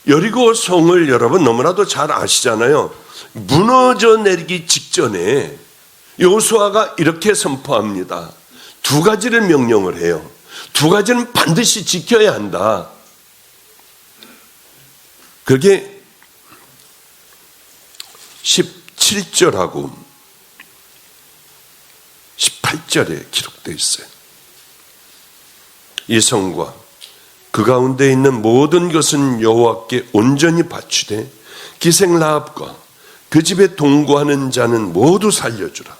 여리고 성을 여러분 너무나도 잘 아시잖아요. 무너져 내리기 직전에 여호수아가 이렇게 선포합니다. 두 가지를 명령을 해요. 두 가지는 반드시 지켜야 한다. 그게 17절하고 18절에 기록되어 있어요. 이 성과 그 가운데 있는 모든 것은 여호와께 온전히 바치되 기생 라합과 그 집에 동거하는 자는 모두 살려주라.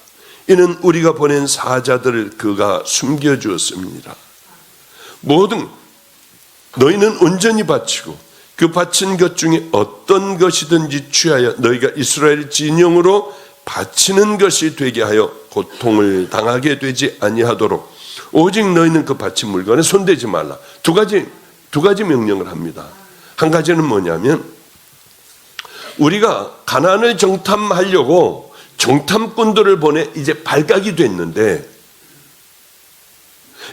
이는 우리가 보낸 사자들을 그가 숨겨주었습니다. 모든 너희는 온전히 바치고 그 바친 것 중에 어떤 것이든지 취하여 너희가 이스라엘 진영으로 바치는 것이 되게 하여 고통을 당하게 되지 아니하도록 오직 너희는 그 바친 물건에 손대지 말라. 두 가지 명령을 합니다. 한 가지는 뭐냐면 우리가 가나안을 정탐하려고 정탐꾼들을 보내 이제 발각이 됐는데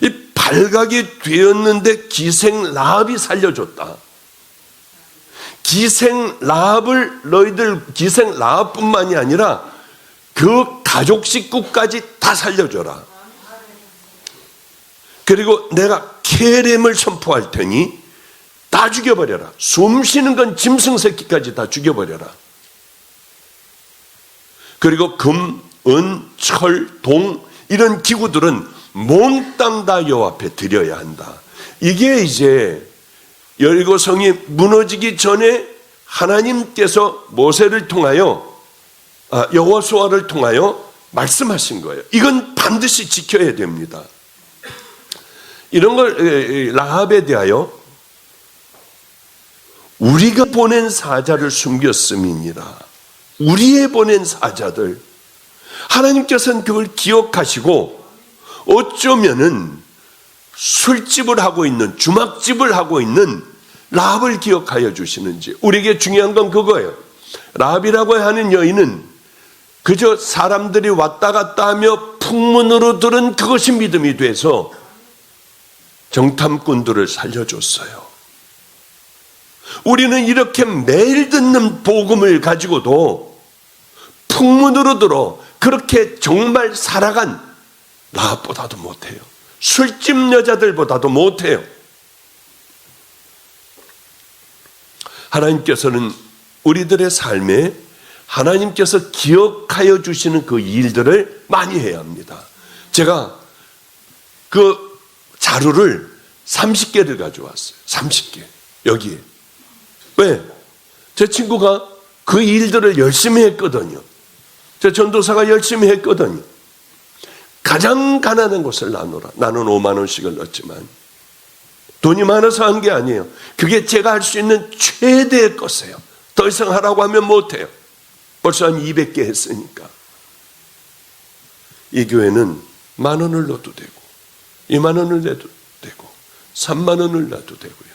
이 발각이 되었는데 기생 라합이 살려줬다. 기생 라합을 너희들 기생 라합뿐만이 아니라 그 가족 식구까지 다 살려줘라. 그리고 내가 케렘을 선포할 테니 다 죽여버려라. 숨 쉬는 건 짐승 새끼까지 다 죽여버려라. 그리고 금, 은, 철, 동 이런 기구들은 몽땅 다 여호와 앞에 드려야 한다. 이게 이제 여리고 성이 무너지기 전에 하나님께서 모세를 통하여 여호수아를 통하여 말씀하신 거예요. 이건 반드시 지켜야 됩니다. 이런 걸 라합에 대하여 우리가 보낸 사자를 숨겼음이니라. 우리의 보낸 사자들 하나님께서는 그걸 기억하시고 어쩌면은 술집을 하고 있는 주막집을 하고 있는 라합을 기억하여 주시는지. 우리에게 중요한 건 그거예요. 라합이라고 하는 여인은 그저 사람들이 왔다 갔다 하며 풍문으로 들은 그것이 믿음이 돼서 정탐꾼들을 살려줬어요. 우리는 이렇게 매일 듣는 복음을 가지고도 풍문으로 들어 그렇게 정말 살아간 라합보다도 못해요. 술집 여자들보다도 못해요. 하나님께서는 우리들의 삶에 하나님께서 기억하여 주시는 그 일들을 많이 해야 합니다. 제가 그 자료를 30개를 가져왔어요. 30개. 여기에. 왜? 제 친구가 그 일들을 열심히 했거든요. 제 전도사가 열심히 했거든요. 가장 가난한 곳을 나누라. 나는 5만 원씩을 넣었지만 돈이 많아서 한 게 아니에요. 그게 제가 할 수 있는 최대의 것이에요. 더 이상 하라고 하면 못해요. 벌써 한 200개 했으니까. 이 교회는 10,000원을 넣어도 되고 20,000원을 내도 되고 30,000원을 놔도 되고요.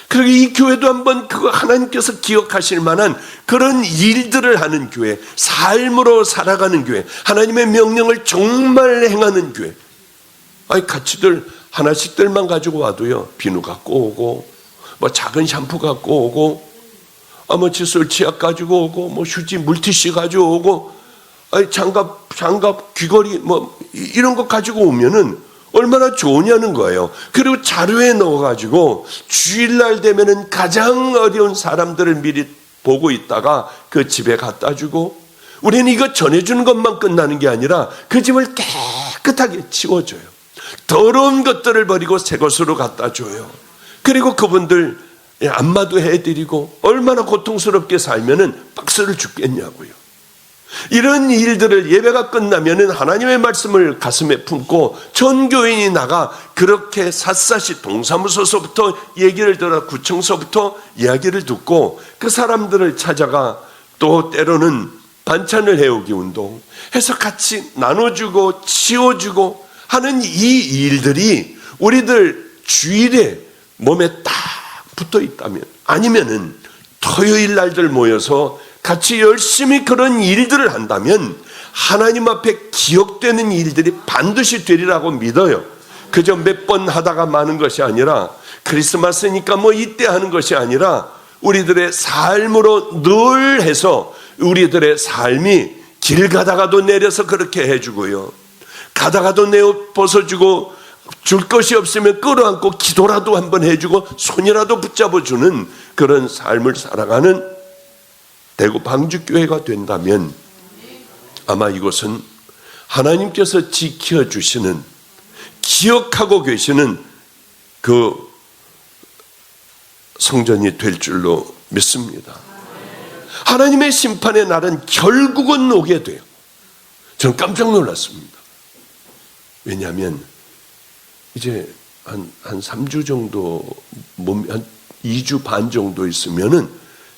그리고 이 교회도 한번 그거 하나님께서 기억하실 만한 그런 일들을 하는 교회, 삶으로 살아가는 교회, 하나님의 명령을 정말 행하는 교회. 아니 가치들 하나씩들만 가지고 와도요, 비누 갖고 오고 뭐 작은 샴푸 갖고 오고 뭐 칫솔 치약 가지고 오고 뭐 휴지 물티슈 가지고 오고 아니 장갑 귀걸이 뭐 이런 거 가지고 오면은 얼마나 좋으냐는 거예요. 그리고 자료에 넣어가지고 주일날 되면은 가장 어려운 사람들을 미리 보고 있다가 그 집에 갖다 주고, 우리는 이거 전해주는 것만 끝나는 게 아니라 그 집을 깨끗하게 치워줘요. 더러운 것들을 버리고 새 것으로 갖다 줘요. 그리고 그분들 안마도 해드리고, 얼마나 고통스럽게 살면은 박수를 죽겠냐고요. 이런 일들을 예배가 끝나면은 하나님의 말씀을 가슴에 품고 전교인이 나가 그렇게 샅샅이 동사무소서부터 얘기를 들어 구청서부터 이야기를 듣고 그 사람들을 찾아가 또 때로는 반찬을 해오기 운동 해서 같이 나눠주고 치워주고 하는 이 일들이 우리들 주일에 몸에 딱 붙어 있다면, 아니면은 토요일 날들 모여서 같이 열심히 그런 일들을 한다면 하나님 앞에 기억되는 일들이 반드시 되리라고 믿어요. 그저 몇 번 하다가 마는 것이 아니라, 크리스마스니까 뭐 이때 하는 것이 아니라 우리들의 삶으로 늘 해서 우리들의 삶이 길 가다가도 내려서 그렇게 해주고요, 가다가도 내어 벗어주고, 줄 것이 없으면 끌어안고 기도라도 한번 해주고 손이라도 붙잡아주는 그런 삶을 살아가는 대구 방주교회가 된다면 아마 이곳은 하나님께서 지켜주시는, 기억하고 계시는 그 성전이 될 줄로 믿습니다. 하나님의 심판의 날은 결국은 오게 돼요. 저는 깜짝 놀랐습니다. 왜냐하면 이제 한 3주 정도, 한 2주 반 정도 있으면은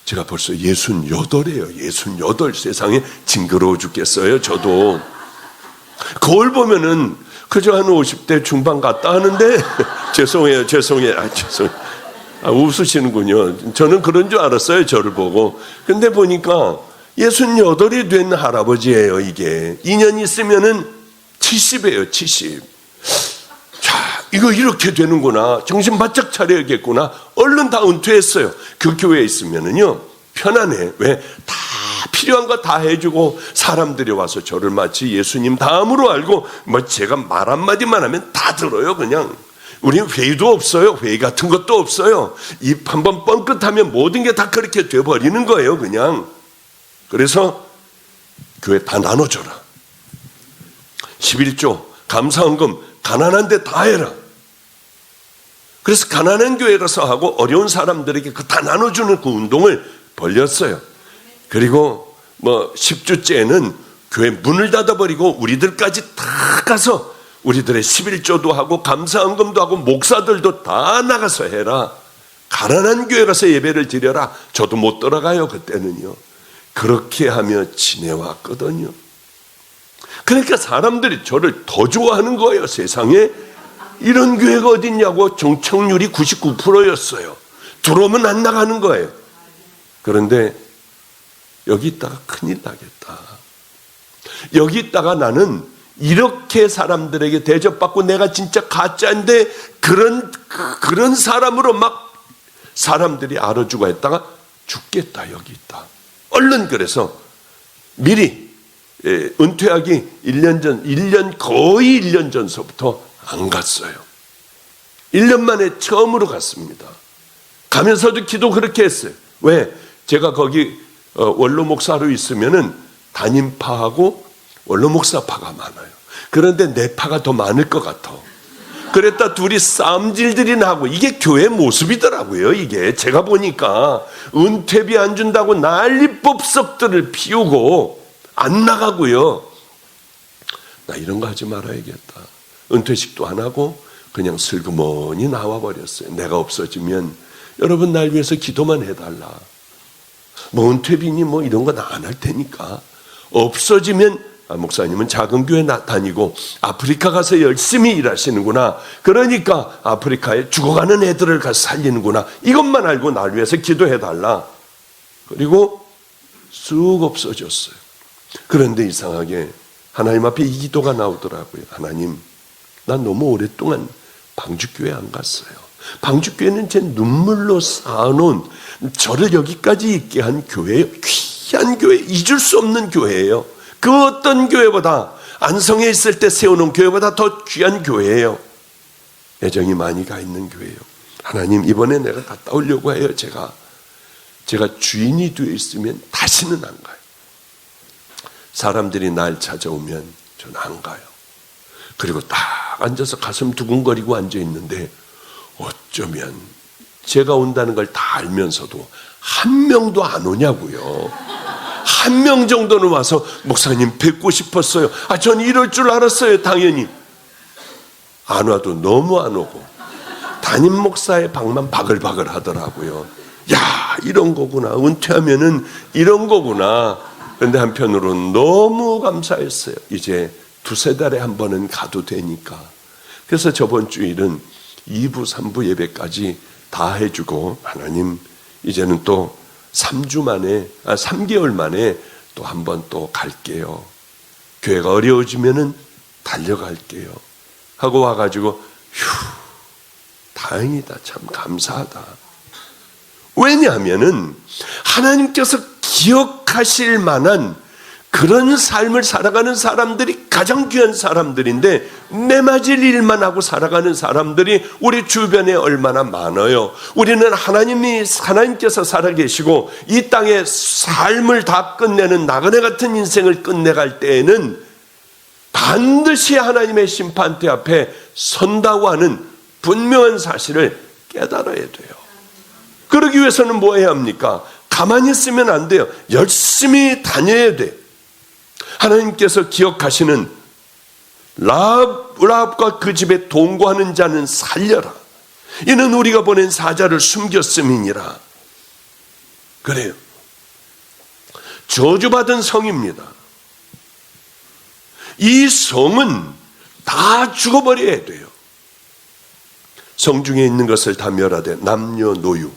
제가 벌써 68이에요. 68. 세상에 징그러워 죽겠어요. 저도 거울 보면은 그저 한 50대 중반 같다 하는데 죄송해요. 웃으시는군요. 저는 그런 줄 알았어요. 저를 보고. 근데 보니까 68이 된 할아버지예요. 이게 2년 있으면은 70이에요. 70. 이거 이렇게 되는구나. 정신 바짝 차려야겠구나. 얼른 다 은퇴했어요. 그 교회에 있으면은요, 편안해. 왜? 다 필요한 거 다 해주고, 사람들이 와서 저를 마치 예수님 다음으로 알고, 제가 말 한마디만 하면 다 들어요, 그냥. 우리는 회의도 없어요. 회의 같은 것도 없어요. 입 한번 뻥끗하면 모든 게 다 그렇게 돼버리는 거예요, 그냥. 그래서 교회 다 나눠줘라. 11조, 감사헌금, 가난한데 다 해라. 그래서 가난한 교회 가서 하고 어려운 사람들에게 그 다 나눠주는 그 운동을 벌렸어요. 그리고 10주째는 교회 문을 닫아버리고 우리들까지 다 가서 우리들의 11조도 하고 감사헌금도 하고 목사들도 다 나가서 해라. 가난한 교회 가서 예배를 드려라. 저도 못 들어가요, 그때는요. 그렇게 하며 지내왔거든요. 그러니까 사람들이 저를 더 좋아하는 거예요, 세상에. 이런 교회가 어딨냐고. 정착률이 99%였어요. 들어오면 안 나가는 거예요. 그런데 여기 있다가 큰일 나겠다. 여기 있다가 나는 이렇게 사람들에게 대접받고 내가 진짜 가짜인데 그런 사람으로 막 사람들이 알아주고 했다가 죽겠다. 여기 있다. 얼른 그래서 미리 은퇴하기 1년 거의 1년 전서부터 안 갔어요. 1년 만에 처음으로 갔습니다. 가면서도 기도 그렇게 했어요. 왜? 제가 거기 원로 목사로 있으면은 단임파하고 원로 목사파가 많아요. 그런데 내 파가 더 많을 것 같아. 그랬다 둘이 싸움질들이 나고, 이게 교회 모습이더라고요. 이게 제가 보니까 은퇴비 안 준다고 난리법석들을 피우고 안 나가고요. 나 이런 거 하지 말아야겠다. 은퇴식도 안 하고 그냥 슬그머니 나와버렸어요. 내가 없어지면 여러분 날 위해서 기도만 해달라. 은퇴비니 이런 거 나 안 할 테니까. 없어지면 목사님은 작은 교회 다니고 아프리카 가서 열심히 일하시는구나. 그러니까 아프리카에 죽어가는 애들을 가서 살리는구나. 이것만 알고 날 위해서 기도해달라. 그리고 쑥 없어졌어요. 그런데 이상하게 하나님 앞에 이 기도가 나오더라고요. 하나님, 난 너무 오랫동안 방주교회 안 갔어요. 방주교회는 제 눈물로 쌓아놓은, 저를 여기까지 있게 한 교회예요. 귀한 교회, 잊을 수 없는 교회예요. 그 어떤 교회보다, 안성에 있을 때 세워놓은 교회보다 더 귀한 교회예요. 애정이 많이 가 있는 교회예요. 하나님, 이번에 내가 갔다 오려고 해요. 제가 주인이 되어 있으면 다시는 안 가요. 사람들이 날 찾아오면 저는 안 가요. 그리고 딱 앉아서 가슴 두근거리고 앉아있는데 어쩌면 제가 온다는 걸 다 알면서도 한 명도 안 오냐고요. 한 명 정도는 와서 목사님 뵙고 싶었어요. 전 이럴 줄 알았어요. 당연히. 안 와도 너무 안 오고 담임 목사의 방만 바글바글 하더라고요. 야, 이런 거구나. 은퇴하면은 이런 거구나. 그런데 한편으로는 너무 감사했어요. 이제 2-3달에 한 번은 가도 되니까. 그래서 저번 주일은 2부, 3부 예배까지 다 해주고, 하나님, 이제는 또 3개월 만에 또 한 번 또 갈게요. 교회가 어려워지면은 달려갈게요. 하고 와가지고, 다행이다. 참 감사하다. 왜냐하면은 하나님께서 기억하실 만한 그런 삶을 살아가는 사람들이 가장 귀한 사람들인데 매맞을 일만 하고 살아가는 사람들이 우리 주변에 얼마나 많아요. 우리는 하나님께서 살아계시고 이 땅의 삶을 다 끝내는 나그네 같은 인생을 끝내갈 때에는 반드시 하나님의 심판대 앞에 선다고 하는 분명한 사실을 깨달아야 돼요. 그러기 위해서는 뭐 해야 합니까? 가만히 있으면 안 돼요. 열심히 다녀야 돼요. 하나님께서 기억하시는 라합과 그 집에 동거하는 자는 살려라. 이는 우리가 보낸 사자를 숨겼음이니라. 그래요. 저주받은 성입니다. 이 성은 다 죽어버려야 돼요. 성 중에 있는 것을 다 멸하되 남녀노유,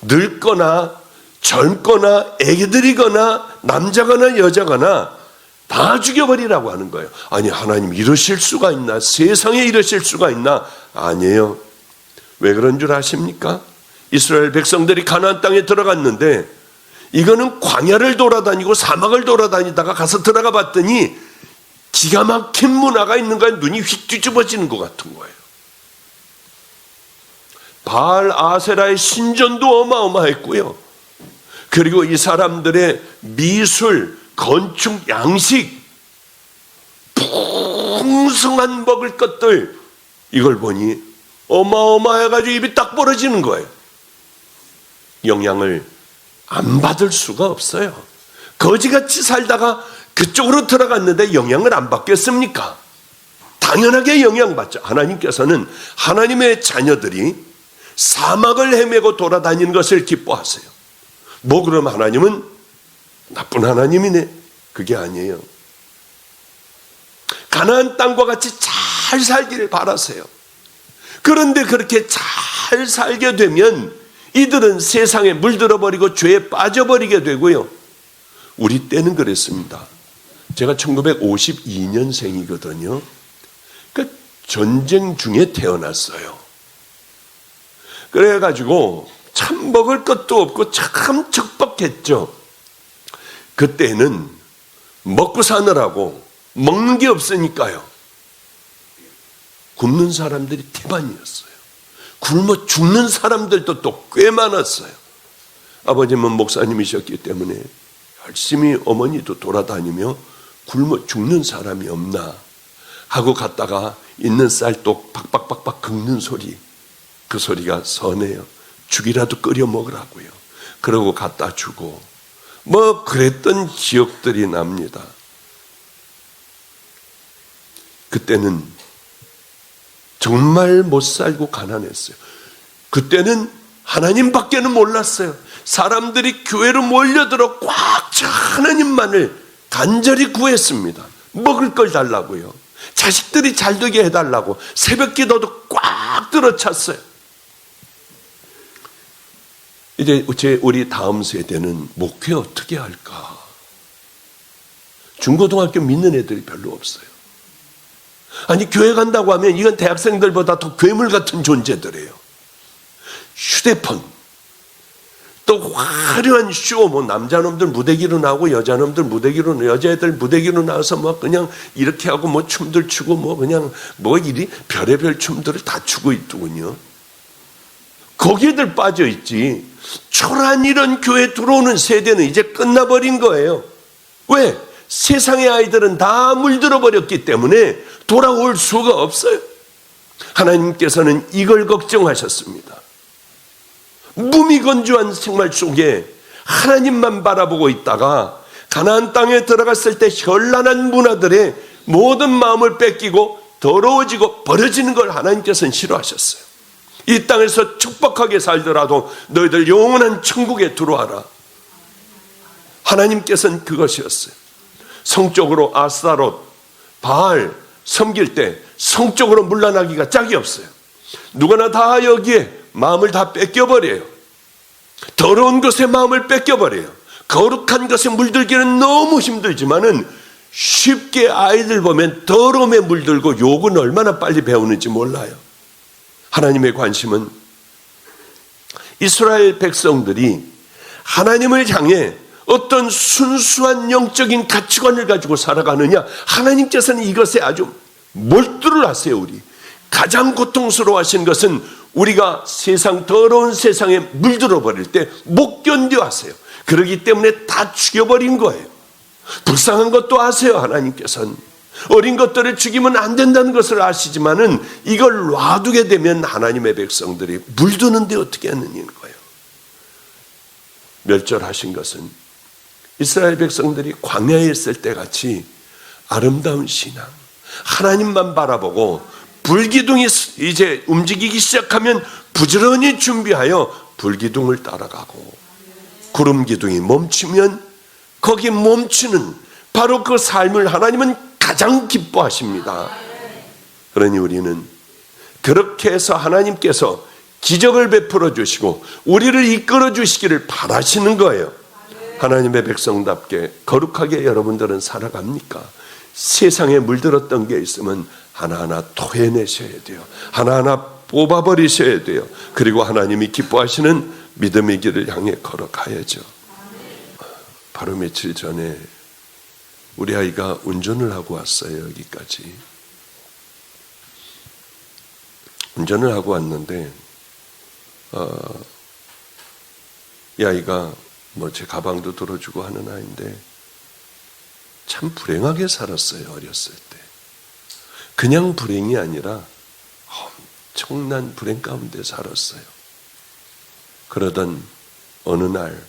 늙거나 젊거나 애기들이거나 남자거나 여자거나 다 죽여버리라고 하는 거예요. 아니, 하나님 이러실 수가 있나? 세상에 이러실 수가 있나? 아니에요. 왜 그런 줄 아십니까? 이스라엘 백성들이 가나안 땅에 들어갔는데 이거는 광야를 돌아다니고 사막을 돌아다니다가 가서 들어가 봤더니 기가 막힌 문화가 있는 거예요. 눈이 휙 뒤집어지는 것 같은 거예요. 바알 아세라의 신전도 어마어마했고요. 그리고 이 사람들의 미술, 건축, 양식, 풍성한 먹을 것들, 이걸 보니 어마어마해가지고 입이 딱 벌어지는 거예요. 영향을 안 받을 수가 없어요. 거지같이 살다가 그쪽으로 들어갔는데 영향을 안 받겠습니까? 당연하게 영향받죠. 하나님께서는 하나님의 자녀들이 사막을 헤매고 돌아다니는 것을 기뻐하세요. 뭐 그럼 하나님은 나쁜 하나님이네? 그게 아니에요. 가나안 땅과 같이 잘 살기를 바라세요. 그런데 그렇게 잘 살게 되면 이들은 세상에 물들어 버리고 죄에 빠져버리게 되고요. 우리 때는 그랬습니다. 제가 1952년생이거든요. 그 전쟁 중에 태어났어요. 그래가지고 참 먹을 것도 없고 참 척박했죠. 그때는 먹고 사느라고 먹는 게 없으니까요. 굶는 사람들이 태반이었어요. 굶어 죽는 사람들도 또 꽤 많았어요. 아버님은 목사님이셨기 때문에 열심히 어머니도 돌아다니며 굶어 죽는 사람이 없나 하고 갔다가 있는 쌀떡 박박박박 긁는 소리, 그 소리가 선해요. 죽이라도 끓여 먹으라고요. 그러고 갖다 주고 뭐 그랬던 기억들이 납니다. 그때는 정말 못 살고 가난했어요. 그때는 하나님밖에는 몰랐어요. 사람들이 교회로 몰려들어 꽉 차 하나님만을 간절히 구했습니다. 먹을 걸 달라고요. 자식들이 잘 되게 해달라고 새벽 기도도 꽉 들어찼어요. 이제 우리 다음 세대는 목회 어떻게 할까? 중고등학교 믿는 애들이 별로 없어요. 아니, 교회 간다고 하면 이건 대학생들보다 더 괴물 같은 존재들이에요. 휴대폰, 또 화려한 쇼, 뭐 남자놈들 무대기로 나오고 여자애들 무대기로 나와서 뭐 그냥 이렇게 하고 뭐 춤들 추고 뭐 그냥 뭐 이리 별의별 춤들을 다 추고 있더군요. 거기에들 빠져 있지. 초라한 이런 교회 들어오는 세대는 이제 끝나버린 거예요. 왜? 세상의 아이들은 다 물들어 버렸기 때문에 돌아올 수가 없어요. 하나님께서는 이걸 걱정하셨습니다. 무미건조한 생활 속에 하나님만 바라보고 있다가 가나안 땅에 들어갔을 때 현란한 문화들의 모든 마음을 뺏기고 더러워지고 버려지는 걸 하나님께서는 싫어하셨어요. 이 땅에서 축복하게 살더라도 너희들 영원한 천국에 들어와라. 하나님께서는 그것이었어요. 성적으로 아스타롯, 바알 섬길 때 성적으로 물러나기가 짝이 없어요. 누구나 다 여기에 마음을 다 뺏겨버려요. 더러운 것에 마음을 뺏겨버려요. 거룩한 것에 물들기는 너무 힘들지만은 쉽게 아이들 보면 더러움에 물들고 욕은 얼마나 빨리 배우는지 몰라요. 하나님의 관심은 이스라엘 백성들이 하나님을 향해 어떤 순수한 영적인 가치관을 가지고 살아가느냐, 하나님께서는 이것에 아주 몰두를 하세요. 우리 가장 고통스러워하신 것은 우리가 세상, 더러운 세상에 물들어 버릴 때 못 견뎌 하세요. 그렇기 때문에 다 죽여버린 거예요. 불쌍한 것도 아세요. 하나님께서는 어린 것들을 죽이면 안 된다는 것을 아시지만은 이걸 놔두게 되면 하나님의 백성들이 물드는데 어떻게 하느냐는 거예요. 멸절하신 것은 이스라엘 백성들이 광야에 있을 때 같이 아름다운 신앙, 하나님만 바라보고 불기둥이 이제 움직이기 시작하면 부지런히 준비하여 불기둥을 따라가고, 구름기둥이 멈추면 거기 멈추는 바로 그 삶을 하나님은 가장 기뻐하십니다. 그러니 우리는 그렇게 해서 하나님께서 기적을 베풀어 주시고 우리를 이끌어 주시기를 바라시는 거예요. 하나님의 백성답게 거룩하게 여러분들은 살아갑니까? 세상에 물들었던 게 있으면 하나하나 토해내셔야 돼요. 하나하나 뽑아버리셔야 돼요. 그리고 하나님이 기뻐하시는 믿음의 길을 향해 걸어가야죠. 바로 며칠 전에 우리 아이가 운전을 하고 왔어요. 여기까지 운전을 하고 왔는데 이 아이가 뭐 제 가방도 들어주고 하는 아이인데 참 불행하게 살았어요. 어렸을 때 그냥 불행이 아니라 엄청난 불행 가운데 살았어요. 그러던 어느 날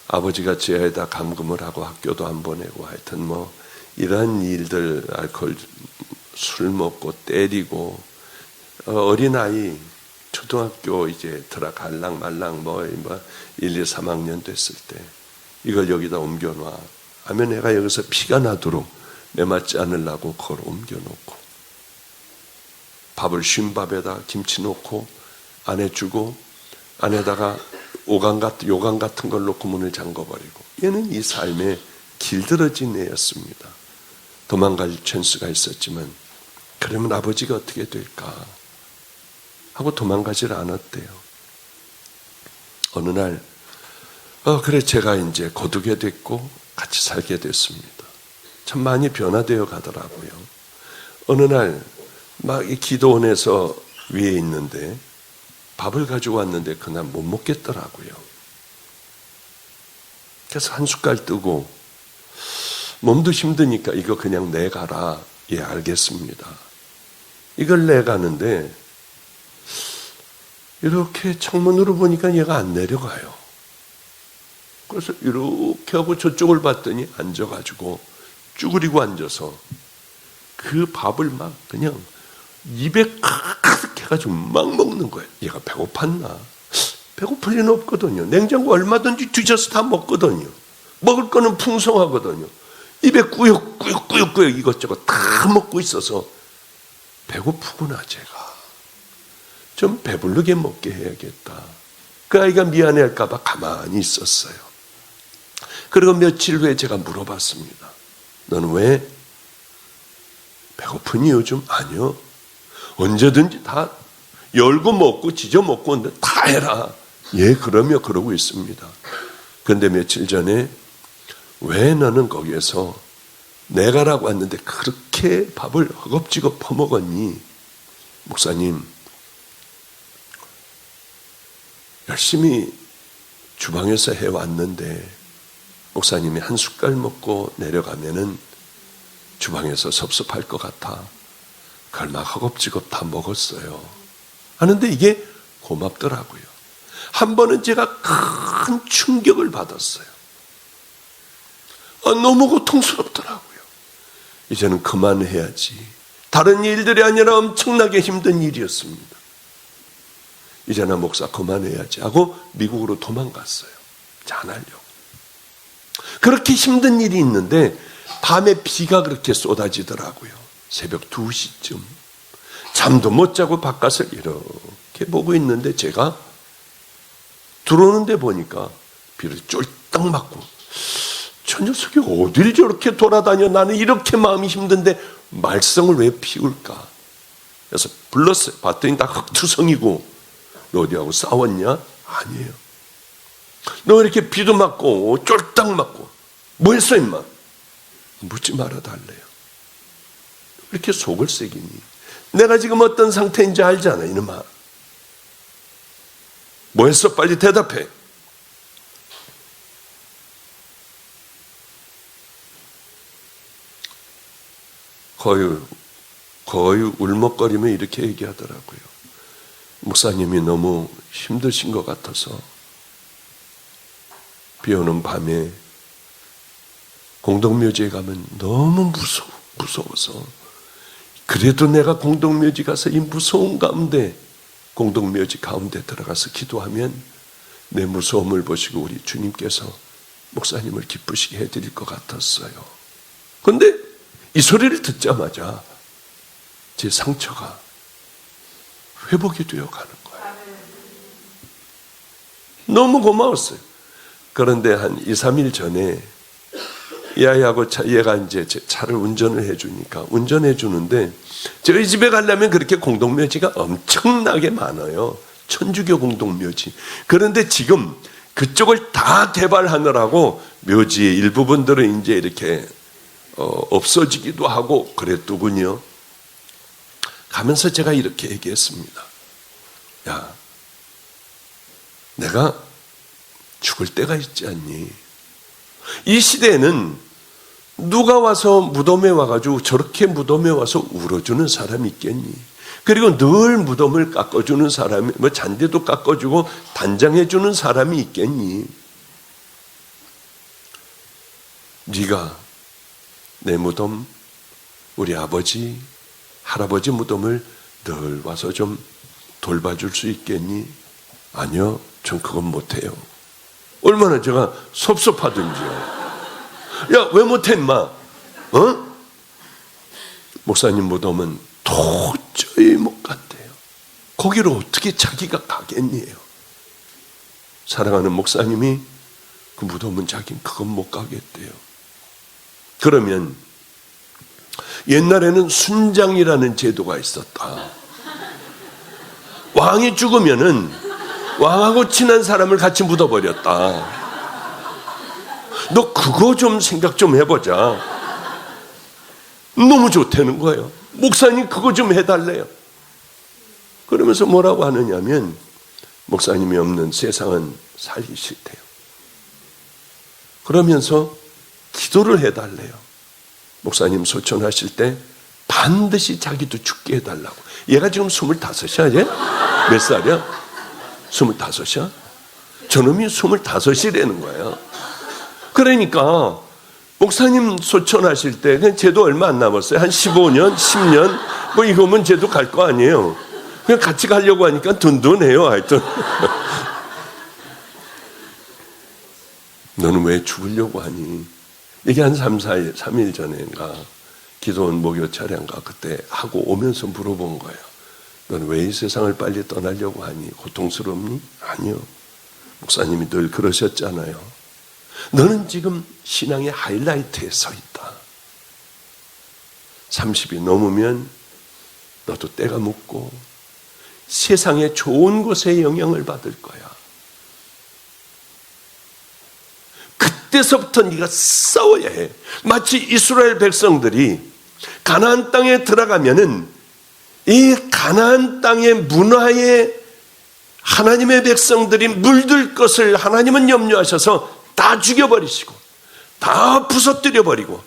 아버지가 지하에다 감금을 하고 학교도 안 보내고 하여튼 뭐 이런 일들, 알코올 술 먹고 때리고 어린아이 초등학교 이제 들어갈랑 말랑 뭐 1, 2, 3학년 됐을 때 이걸 여기다 옮겨놔 하면 내가 여기서 피가 나도록 매맞지 않으려고 그걸 옮겨놓고 밥을 쉰밥에다 김치 넣고 안에 주고 안에다가 요강 같은 걸 넣고 문을 잠궈버리고, 얘는 이 삶에 길들어진 애였습니다. 도망갈 찬스가 있었지만 그러면 아버지가 어떻게 될까 하고 도망가질 않았대요. 어느 날 그래 제가 이제 거두게 됐고 같이 살게 됐습니다. 참 많이 변화되어 가더라고요. 어느 날 막 이 기도원에서 위에 있는데 밥을 가지고 왔는데 그날 못 먹겠더라고요. 그래서 한 숟갈 뜨고 몸도 힘드니까 이거 그냥 내가라. 예, 알겠습니다. 이걸 내가는데 이렇게 창문으로 보니까 얘가 안 내려가요. 그래서 이렇게 하고 저쪽을 봤더니 앉아가지고 쭈그리고 앉아서 그 밥을 막 그냥 입에 가득 해가지고 막 먹는 거예요. 얘가 배고팠나? 배고플 리는 없거든요. 냉장고 얼마든지 뒤져서 다 먹거든요. 먹을 거는 풍성하거든요. 입에 꾸역꾸역 이것저것 다 먹고 있어서 배고프구나 제가. 좀 배부르게 먹게 해야겠다. 그 아이가 미안해할까 봐 가만히 있었어요. 그리고 며칠 후에 제가 물어봤습니다. 너는 왜 배고프니 요즘? 아니요. 언제든지 다 열고 먹고 지져 먹고 다 해라. 예, 그러며 그러고 있습니다. 그런데 며칠 전에 왜 너는 거기에서 내가라고 왔는데 그렇게 밥을 허겁지겁 퍼먹었니? 목사님, 열심히 주방에서 해왔는데 목사님이 한 숟갈 먹고 내려가면은 주방에서 섭섭할 것 같아. 그걸 막 허겁지겁 다 먹었어요. 하는데 이게 고맙더라고요. 한 번은 제가 큰 충격을 받았어요. 너무 고통스럽더라고요. 이제는 그만해야지. 다른 일들이 아니라 엄청나게 힘든 일이었습니다. 이제는 목사 그만해야지 하고 미국으로 도망갔어요. 안 하려고. 그렇게 힘든 일이 있는데 밤에 비가 그렇게 쏟아지더라고요. 새벽 2시쯤. 잠도 못 자고 바깥을 이렇게 보고 있는데 제가 들어오는데 보니까 비를 쫄딱 맞고 저 녀석이 어딜 저렇게 돌아다녀. 나는 이렇게 마음이 힘든데 말썽을 왜 피울까. 그래서 불렀어요. 봤더니 다 흑투성이고 너 어디하고 싸웠냐? 아니에요. 너 이렇게 비도 맞고 쫄딱 맞고 뭐 했어 임마? 묻지 말아달래요. 왜 이렇게 속을 새기니? 내가 지금 어떤 상태인지 알잖아 이놈아. 뭐 했어? 빨리 대답해. 거의 울먹거리며 이렇게 얘기하더라고요. 목사님이 너무 힘드신 것 같아서 비 오는 밤에 공동묘지에 가면 너무 무서워서 그래도 내가 공동묘지 가서 이 무서운 가운데 공동묘지 가운데 들어가서 기도하면 내 무서움을 보시고 우리 주님께서 목사님을 기쁘시게 해드릴 것 같았어요. 그런데 이 소리를 듣자마자 제 상처가 회복이 되어 가는 거예요. 너무 고마웠어요. 그런데 한 2, 3일 전에 이 아이하고 얘가 이제 제 차를 운전을 해주니까 운전해 주는데 저희 집에 가려면 그렇게 공동묘지가 엄청나게 많아요. 천주교 공동묘지. 그런데 지금 그쪽을 다 개발하느라고 묘지의 일부분들은 이제 이렇게 없어지기도 하고 그랬더군요. 가면서 제가 이렇게 얘기했습니다. 야, 내가 죽을 때가 있지 않니? 이 시대에는 누가 와서 무덤에 와가지고 저렇게 무덤에 와서 울어주는 사람이 있겠니? 그리고 늘 무덤을 깎아주는 사람이, 잔디도 깎아주고 단장해주는 사람이 있겠니? 네가 내 무덤, 우리 아버지, 할아버지 무덤을 늘 와서 좀 돌봐줄 수 있겠니? 아니요, 전 그건 못해요. 얼마나 제가 섭섭하든지요. 야, 왜 못해 임마? 목사님 무덤은 도저히 못 간대요. 거기로 어떻게 자기가 가겠니요? 사랑하는 목사님이 그 무덤은 자기는 그건 못 가겠대요. 그러면 옛날에는 순장이라는 제도가 있었다. 왕이 죽으면은 왕하고 친한 사람을 같이 묻어버렸다. 너 그거 좀 생각 좀 해보자. 너무 좋다는 거예요. 목사님 그거 좀 해달래요. 그러면서 뭐라고 하느냐면 목사님이 없는 세상은 살기 싫대요. 그러면서 기도를 해달래요. 목사님 소천하실 때 반드시 자기도 죽게 해달라고. 얘가 지금 25이야 얘? 몇 살이야? 25이야? 저놈이 25이라는 거야. 그러니까 목사님 소천하실 때 쟤도 얼마 안 남았어요. 한 15년, 10년 뭐 이거면 쟤도 갈 거 아니에요. 그냥 같이 가려고 하니까 든든해요. 하여튼 너는 왜 죽으려고 하니? 이게 한 3일 전인가 기도원 목요 차량가 그때 하고 오면서 물어본 거예요. 너는 왜 이 세상을 빨리 떠나려고 하니? 고통스럽니? 아니요. 목사님이 늘 그러셨잖아요. 너는 지금 신앙의 하이라이트에 서 있다. 30이 넘으면 너도 때가 묻고 세상의 좋은 곳에 영향을 받을 거야. 그때서부터 네가 싸워야 해. 마치 이스라엘 백성들이 가나안 땅에 들어가면은 이 가나안 땅의 문화에 하나님의 백성들이 물들 것을 하나님은 염려하셔서 다 죽여버리시고 다 부서뜨려버리고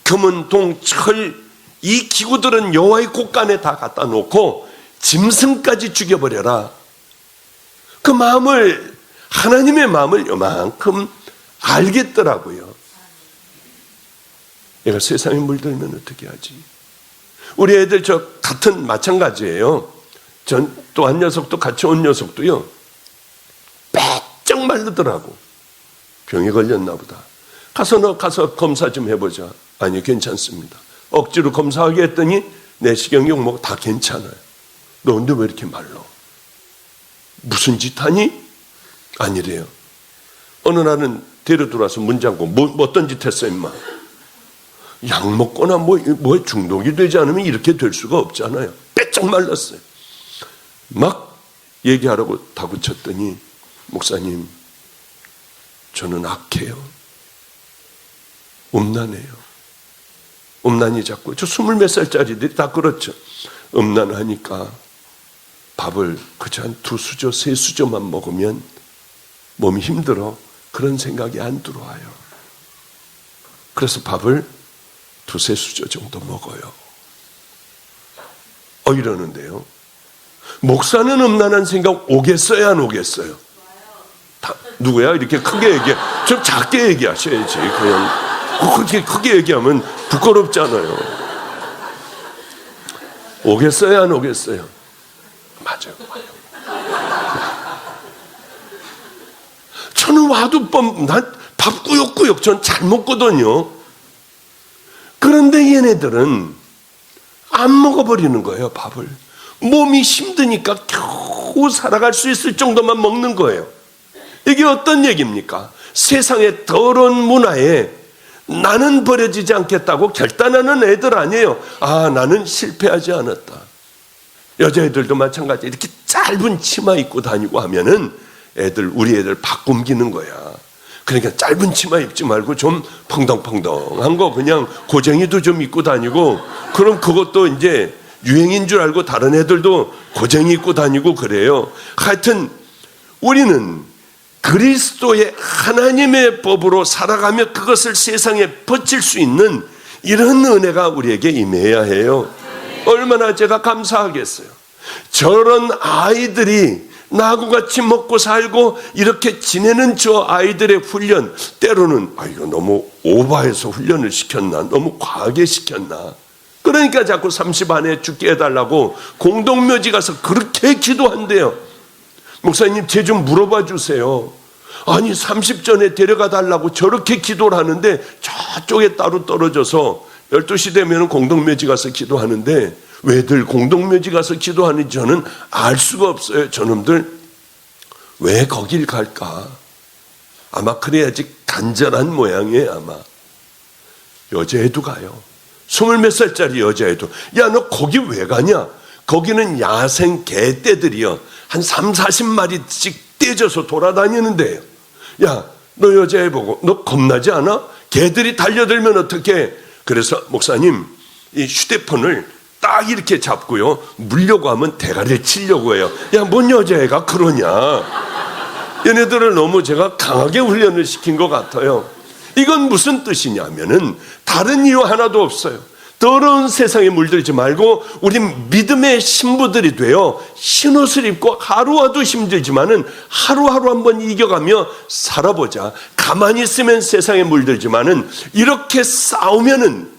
금은 동, 철, 이 기구들은 여호와의 곳간에 다 갖다 놓고 짐승까지 죽여버려라. 그 마음을, 하나님의 마음을 요만큼 알겠더라고요. 얘가 세상에 물들면 어떻게 하지? 우리 애들 저 같은 마찬가지예요. 전 또 한 녀석도 같이 온 녀석도요. 빼쩍 마르더라고. 병에 걸렸나 보다. 가서 검사 좀 해보자. 아니 괜찮습니다. 억지로 검사하게 했더니 내시경용 뭐 다 괜찮아요. 너 근데 왜 이렇게 말라? 무슨 짓 하니? 아니래요. 어느 날은 데려 들어와서 문 잠고 뭐 어떤 짓 했어 임마? 약 먹거나 뭐 중독이 되지 않으면 이렇게 될 수가 없잖아요. 빼쩍 말랐어요. 막 얘기하라고 다그쳤더니 목사님, 저는 악해요. 음란해요. 음란이 자꾸, 저 20몇 살짜리들이 다 그렇죠. 음란하니까 밥을 그저 한 2수저, 3수저만 먹으면 몸이 힘들어. 그런 생각이 안 들어와요. 그래서 밥을 2-3수저 정도 먹어요. 이러는데요. 목사는 음란한 생각 오겠어요, 안 오겠어요? 누구야? 이렇게 크게 얘기해. 좀 작게 얘기하셔야지. 그냥 그렇게 크게 얘기하면 부끄럽잖아요. 오겠어요, 안 오겠어요? 맞아요. 저는 와도 난 밥 꾸역꾸역 전 잘 먹거든요. 그런데 얘네들은 안 먹어버리는 거예요, 밥을. 몸이 힘드니까 겨우 살아갈 수 있을 정도만 먹는 거예요. 이게 어떤 얘기입니까? 세상의 더러운 문화에 나는 버려지지 않겠다고 결단하는 애들 아니에요. 나는 실패하지 않았다. 여자애들도 마찬가지. 이렇게 짧은 치마 입고 다니고 하면은 우리 애들 밥 굶기는 거야. 그러니까 짧은 치마 입지 말고 좀 펑덩펑덩한 거, 그냥 고쟁이도 좀 입고 다니고, 그럼 그것도 이제 유행인 줄 알고 다른 애들도 고쟁이 입고 다니고 그래요. 하여튼 우리는 그리스도의 하나님의 법으로 살아가며 그것을 세상에 퍼칠 수 있는 이런 은혜가 우리에게 임해야 해요. 얼마나 제가 감사하겠어요. 저런 아이들이 나하고 같이 먹고 살고 이렇게 지내는 저 아이들의 훈련, 때로는 이거 너무 오버해서 훈련을 시켰나, 너무 과하게 시켰나, 그러니까 자꾸 30 안에 죽게 해달라고 공동묘지 가서 그렇게 기도한대요. 목사님, 쟤 좀 물어봐 주세요. 아니 30 전에 데려가 달라고 저렇게 기도를 하는데 저쪽에 따로 떨어져서 12시 되면 공동묘지 가서 기도하는데 왜들 공동묘지 가서 기도하는지 저는 알 수가 없어요. 저놈들 왜 거길 갈까? 아마 그래야지 간절한 모양이에요. 아마 여자애도 가요. 20몇 살짜리 여자애도, 야 너 거기 왜 가냐? 거기는 야생 개떼들이요, 한 30-40마리씩 떼져서 돌아다니는데요. 야 너 여자애 보고 너 겁나지 않아? 개들이 달려들면 어떡해? 그래서 목사님, 이 휴대폰을 딱 이렇게 잡고요, 물려고 하면 대가리를 치려고 해요. 야, 뭔 여자애가 그러냐? 얘네들을 너무 제가 강하게 훈련을 시킨 것 같아요. 이건 무슨 뜻이냐면은 다른 이유 하나도 없어요. 더러운 세상에 물들지 말고 우린 믿음의 신부들이 되어 흰옷을 입고 하루하루 힘들지만은 하루하루 한번 이겨가며 살아보자. 가만히 있으면 세상에 물들지만은 이렇게 싸우면은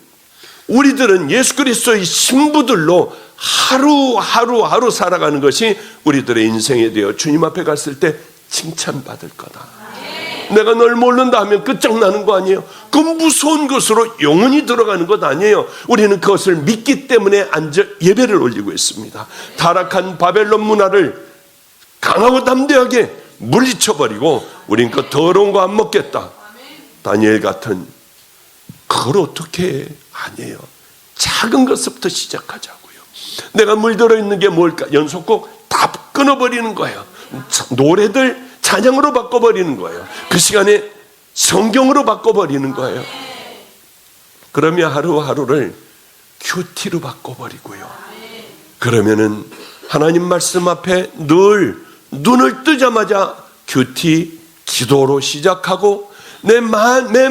우리들은 예수 그리스도의 신부들로 하루 살아가는 것이 우리들의 인생에 되어 주님 앞에 갔을 때 칭찬받을 거다. 내가 널 모른다 하면 끝장나는 거 아니에요? 그 무서운 것으로 영원히 들어가는 것 아니에요? 우리는 그것을 믿기 때문에 앉아 예배를 올리고 있습니다. 타락한 바벨론 문화를 강하고 담대하게 물리쳐버리고 우린 그 더러운 거 안 먹겠다. 다니엘 같은, 그걸 어떻게 해? 아니에요. 작은 것부터 시작하자고요. 내가 물들어 있는 게 뭘까? 연속곡 다 끊어버리는 거예요. 노래들 찬양으로 바꿔버리는 거예요. 그 시간에 성경으로 바꿔버리는 거예요. 그러면 하루하루를 큐티로 바꿔버리고요. 그러면은 하나님 말씀 앞에 늘 눈을 뜨자마자 큐티 기도로 시작하고 맨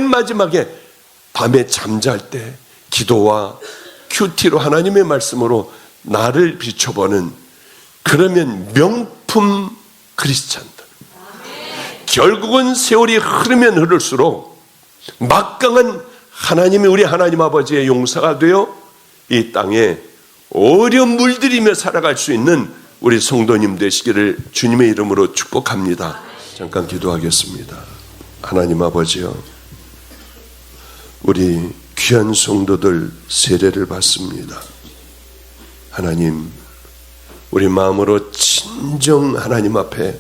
마지막에 밤에 잠잘 때 기도와 큐티로 하나님의 말씀으로 나를 비춰보는, 그러면 명품 크리스찬들. 결국은 세월이 흐르면 흐를수록 막강한 하나님이 우리 하나님 아버지의 용사가 되어 이 땅에 오래 물들이며 살아갈 수 있는 우리 성도님 되시기를 주님의 이름으로 축복합니다. 잠깐 기도하겠습니다. 하나님 아버지요, 우리 귀한 성도들 세례를 받습니다. 하나님, 우리 마음으로 진정 하나님 앞에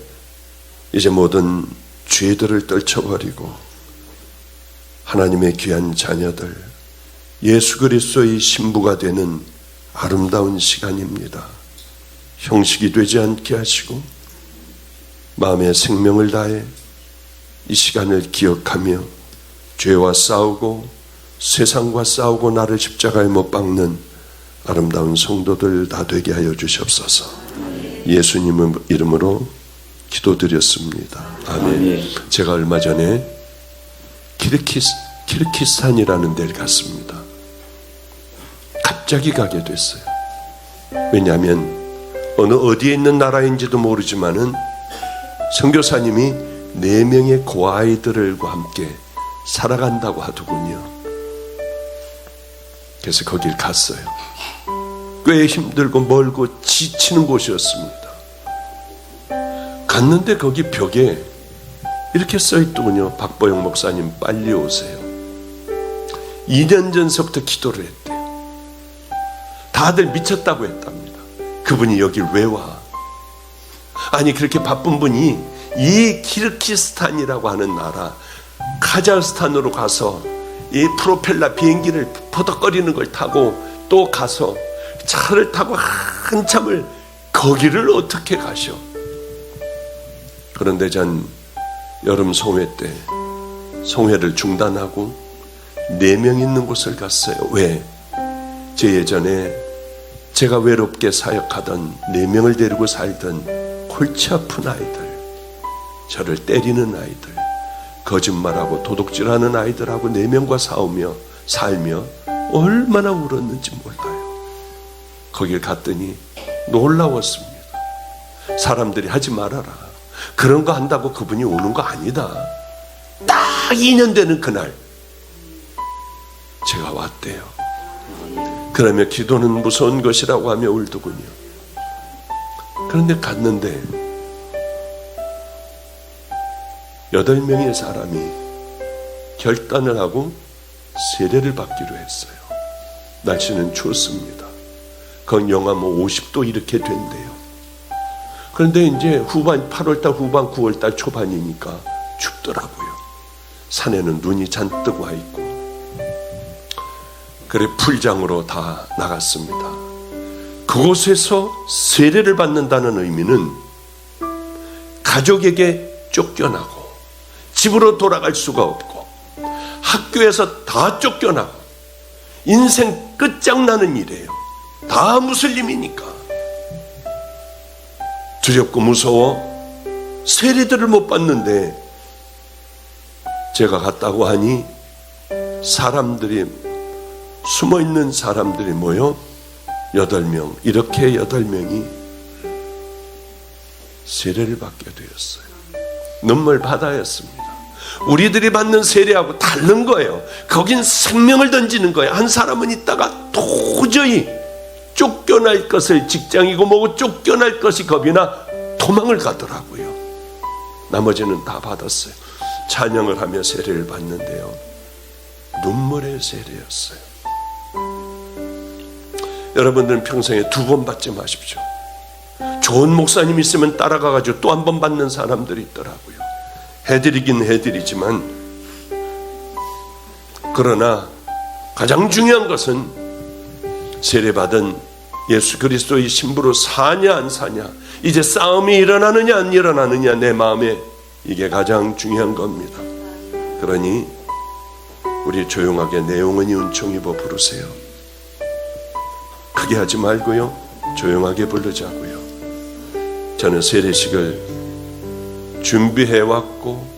이제 모든 죄들을 떨쳐버리고 하나님의 귀한 자녀들, 예수 그리스도의 신부가 되는 아름다운 시간입니다. 형식이 되지 않게 하시고 마음의 생명을 다해 이 시간을 기억하며 죄와 싸우고 세상과 싸우고 나를 십자가에 못 박는 아름다운 성도들 다 되게 하여 주시옵소서. 예수님 이름으로 기도드렸습니다. 아멘. 제가 얼마 전에 키르기스탄이라는 데를 갔습니다. 갑자기 가게 됐어요. 왜냐하면 어디에 있는 나라인지도 모르지만은 선교사님이 4명의 고아이들과 함께 살아간다고 하더군요. 그래서 거길 갔어요. 꽤 힘들고 멀고 지치는 곳이었습니다. 갔는데 거기 벽에 이렇게 써있더군요. 박보영 목사님 빨리 오세요. 2년 전서부터 기도를 했대요. 다들 미쳤다고 했답니다. 그분이 여길 왜 와? 아니 그렇게 바쁜 분이 이 키르기스탄이라고 하는 나라 카자흐스탄으로 가서 이 프로펠러 비행기를 퍼덕거리는 걸 타고 또 가서 차를 타고 한참을 거기를 어떻게 가셔? 그런데 전 여름 송회 때 송회를 중단하고 4명 있는 곳을 갔어요. 왜? 제 예전에 제가 외롭게 사역하던 4명을 데리고 살던 골치 아픈 아이들, 저를 때리는 아이들, 거짓말하고 도둑질하는 아이들하고 4명과 살며 얼마나 울었는지 몰라요. 거길 갔더니 놀라웠습니다. 사람들이 하지 말아라. 그런 거 한다고 그분이 오는 거 아니다. 딱 2년 되는 그날 제가 왔대요. 그러며 기도는 무서운 것이라고 하며 울더군요. 그런데 갔는데 8명의 사람이 결단을 하고 세례를 받기로 했어요. 날씨는 추웠습니다. 건 영하 50도 이렇게 된대요. 그런데 이제 후반 8월달 후반 9월달 초반이니까 춥더라고요. 산에는 눈이 잔뜩 와 있고. 그래 풀장으로 다 나갔습니다. 그곳에서 세례를 받는다는 의미는 가족에게 쫓겨나고 집으로 돌아갈 수가 없고 학교에서 다 쫓겨나고 인생 끝장나는 일이에요. 다 무슬림이니까 두렵고 무서워 세례들을 못 받는데 제가 갔다고 하니 사람들이 숨어있는 사람들이 모여 8명 이렇게 8명이 세례를 받게 되었어요. 눈물 바다였습니다. 우리들이 받는 세례하고 다른 거예요. 거긴 생명을 던지는 거예요. 한 사람은 있다가 도저히 쫓겨날 것을 직장이고 뭐고 쫓겨날 것이 겁이 나 도망을 가더라고요. 나머지는 다 받았어요. 찬양을 하며 세례를 받는데요. 눈물의 세례였어요. 여러분들은 평생에 2번 받지 마십시오. 좋은 목사님 있으면 따라가가지고 또 한 번 받는 사람들이 있더라고요. 해드리긴 해드리지만 그러나 가장 중요한 것은 세례받은 예수 그리스도의 신부로 사냐 안 사냐, 이제 싸움이 일어나느냐 안 일어나느냐, 내 마음에 이게 가장 중요한 겁니다. 그러니 우리 조용하게 내용은이 은총 입어 부르세요. 크게 하지 말고요, 조용하게 부르자고요. 저는 세례식을 준비해왔고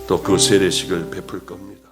또 그 세례식을 베풀 겁니다.